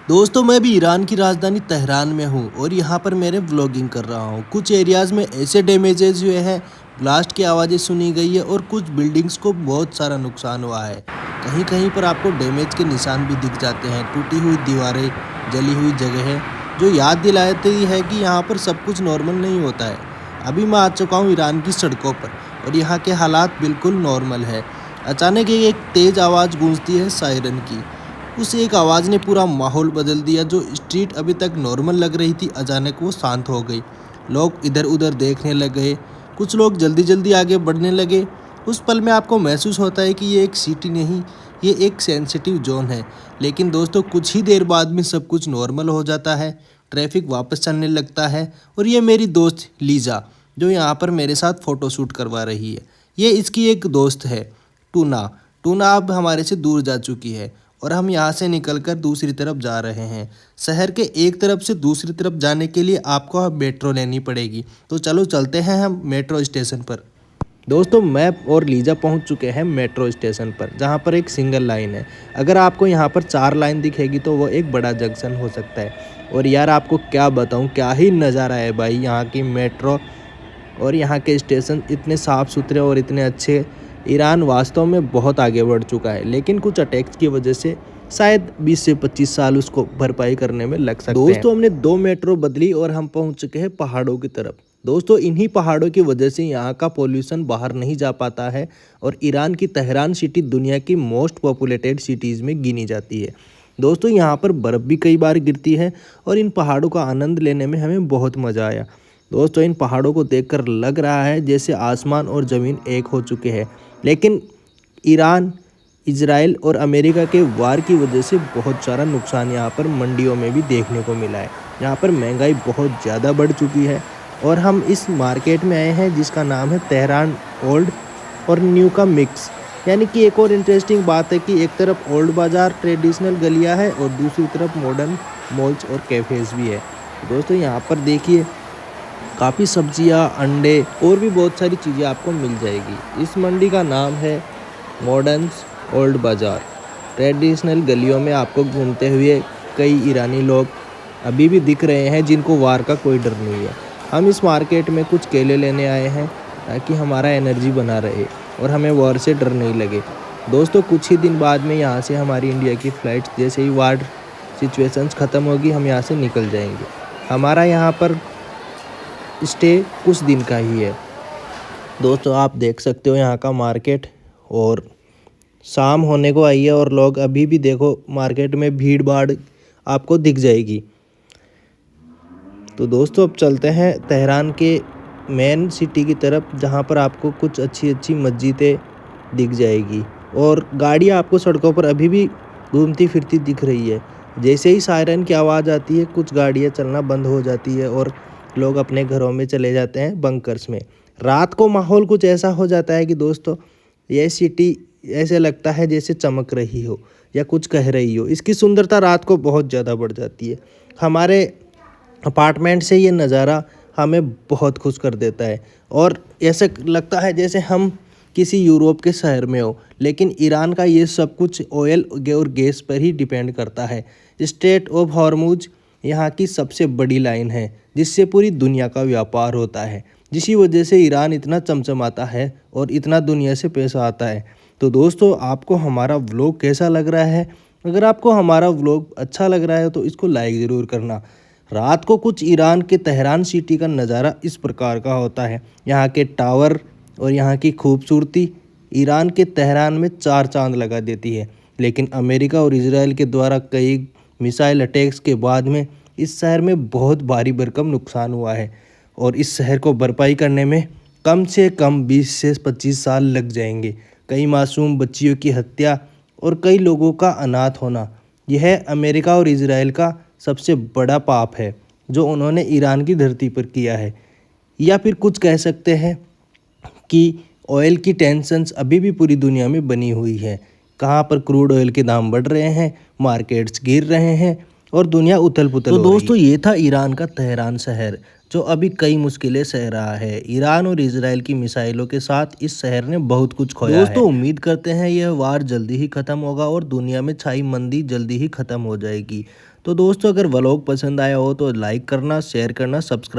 दोस्तों मैं भी ईरान की राजधानी तेहरान में हूँ और यहाँ पर मेरे व्लॉगिंग कर रहा हूँ। कुछ एरियाज़ में ऐसे डैमेजेस हुए हैं, ब्लास्ट की आवाज़ें सुनी गई है और कुछ बिल्डिंग्स को बहुत सारा नुकसान हुआ है। कहीं कहीं पर आपको डैमेज के निशान भी दिख जाते हैं, टूटी हुई दीवारें, जली हुई जगह है, जो याद दिलाती है कि यहाँ पर सब कुछ नॉर्मल नहीं होता है। अभी मैं आ चुका हूँ ईरान की सड़कों पर और यहाँ के हालात बिल्कुल नॉर्मल है। अचानक एक तेज़ आवाज़ गूंजती है सायरन की। उस एक आवाज़ ने पूरा माहौल बदल दिया। जो स्ट्रीट अभी तक नॉर्मल लग रही थी, अचानक वो शांत हो गई। लोग इधर उधर देखने लग गए, कुछ लोग जल्दी जल्दी आगे बढ़ने लगे। उस पल में आपको महसूस होता है कि ये एक सिटी नहीं, ये एक सेंसिटिव जोन है। लेकिन दोस्तों कुछ ही देर बाद में सब कुछ नॉर्मल हो जाता है, ट्रैफिक वापस चलने लगता है। और ये मेरी दोस्त लीजा जो यहाँ पर मेरे साथ फ़ोटोशूट करवा रही है, ये इसकी एक दोस्त है टूना। टूना अब हमारे से दूर जा चुकी है और हम यहाँ से निकलकर दूसरी तरफ जा रहे हैं। शहर के एक तरफ से दूसरी तरफ जाने के लिए आपको अब मेट्रो लेनी पड़ेगी। तो चलो चलते हैं हम मेट्रो स्टेशन पर। दोस्तों मैं और लीजा पहुंच चुके हैं मेट्रो स्टेशन पर, जहां पर एक सिंगल लाइन है। अगर आपको यहां पर 4 लाइन दिखेगी तो वो एक बड़ा जंक्शन हो सकता है। और यार आपको क्या बताऊं, क्या ही नज़ारा है भाई यहाँ की मेट्रो और यहाँ के स्टेशन इतने साफ़ सुथरे और इतने अच्छे। ईरान वास्तव में बहुत आगे बढ़ चुका है, लेकिन कुछ अटैक्स की वजह से शायद 20 से 25 साल उसको भरपाई करने में लग सकते हैं। दोस्तों हमने 2 मेट्रो बदली और हम पहुँच चुके हैं पहाड़ों की तरफ। दोस्तों इन्हीं पहाड़ों की वजह से यहाँ का पॉल्यूशन बाहर नहीं जा पाता है और ईरान की तेहरान सिटी दुनिया की मोस्ट पॉपुलेटेड सिटीज़ में गिनी जाती है। दोस्तों यहाँ पर बर्फ़ भी कई बार गिरती है और इन पहाड़ों का आनंद लेने में हमें बहुत मज़ा आया। दोस्तों इन पहाड़ों को देखकर लग रहा है जैसे आसमान और ज़मीन एक हो चुके हैं। लेकिन ईरान, इजराइल और अमेरिका के वार की वजह से बहुत सारा नुकसान यहाँ पर मंडियों में भी देखने को मिला है। यहाँ पर महंगाई बहुत ज़्यादा बढ़ चुकी है और हम इस मार्केट में आए हैं जिसका नाम है तेहरान ओल्ड और न्यू का मिक्स। यानी कि एक और इंटरेस्टिंग बात है कि एक तरफ ओल्ड बाज़ार ट्रेडिशनल गलियाँ है और दूसरी तरफ मॉडर्न मॉल्स और कैफ़ेज़ भी है। दोस्तों यहाँ पर देखिए काफ़ी सब्जियां, अंडे और भी बहुत सारी चीज़ें आपको मिल जाएगी। इस मंडी का नाम है मॉडर्न्स ओल्ड बाज़ार। ट्रेडिशनल गलियों में आपको घूमते हुए कई ईरानी लोग अभी भी दिख रहे हैं जिनको वार का कोई डर नहीं है। हम इस मार्केट में कुछ केले लेने आए हैं ताकि हमारा एनर्जी बना रहे और हमें वार से डर नहीं लगे। दोस्तों कुछ ही दिन बाद में यहाँ से हमारी इंडिया की फ़्लाइट, जैसे ही वार सिचुएशंस ख़त्म होगी हम यहाँ से निकल जाएंगे। हमारा यहाँ पर स्टे कुछ दिन का ही है। दोस्तों आप देख सकते हो यहाँ का मार्केट, और शाम होने को आई है और लोग अभी भी देखो मार्केट में भीड़ भाड़ आपको दिख जाएगी। तो दोस्तों अब चलते हैं तेहरान के मेन सिटी की तरफ, जहाँ पर आपको कुछ अच्छी अच्छी मस्जिदें दिख जाएगी और गाड़ियाँ आपको सड़कों पर अभी भी घूमती फिरती दिख रही है। जैसे ही सायरन की आवाज़ आती है कुछ गाड़ियाँ चलना बंद हो जाती है और लोग अपने घरों में चले जाते हैं बंकर्स में। रात को माहौल कुछ ऐसा हो जाता है कि दोस्तों यह सिटी ऐसे लगता है जैसे चमक रही हो या कुछ कह रही हो। इसकी सुंदरता रात को बहुत ज़्यादा बढ़ जाती है। हमारे अपार्टमेंट से ये नज़ारा हमें बहुत खुश कर देता है और ऐसे लगता है जैसे हम किसी यूरोप के शहर में हो। लेकिन ईरान का ये सब कुछ ऑयल और गैस पर ही डिपेंड करता है। स्ट्रेट ऑफ हॉर्मुज यहाँ की सबसे बड़ी लाइन है जिससे पूरी दुनिया का व्यापार होता है, जिसी वजह से ईरान इतना चमचमाता है और इतना दुनिया से पैसा आता है। तो दोस्तों आपको हमारा व्लॉग कैसा लग रहा है? अगर आपको हमारा व्लॉग अच्छा लग रहा है तो इसको लाइक ज़रूर करना। रात को कुछ ईरान के तेहरान सिटी का नज़ारा इस प्रकार का होता है। यहाँ के टावर और यहाँ की खूबसूरती ईरान के तेहरान में 4 चांद लगा देती है। लेकिन अमेरिका और इजराइल के द्वारा कई मिसाइल अटैक्स के बाद में इस शहर में बहुत भारी भरकम नुकसान हुआ है और इस शहर को भरपाई करने में कम से कम 20 से 25 साल लग जाएंगे। कई मासूम बच्चियों की हत्या और कई लोगों का अनाथ होना, यह अमेरिका और इजराइल का सबसे बड़ा पाप है जो उन्होंने ईरान की धरती पर किया है। या फिर कुछ कह सकते हैं कि ऑयल की टेंशन्स अभी भी पूरी दुनिया में बनी हुई है। कहाँ पर क्रूड ऑयल के दाम बढ़ रहे हैं, मार्केट्स गिर रहे हैं और दुनिया उथल पुथल हो रही है। तो दोस्तों ये था ईरान का तेहरान शहर जो अभी कई मुश्किलें सह रहा है। ईरान और इजराइल की मिसाइलों के साथ इस शहर ने बहुत कुछ खोया है। दोस्तों उम्मीद करते हैं यह वार जल्दी ही खत्म होगा और दुनिया में छाई मंदी जल्दी ही खत्म हो जाएगी। तो दोस्तों अगर व्लॉग पसंद आया हो तो लाइक करना, शेयर करना, सब्सक्राइब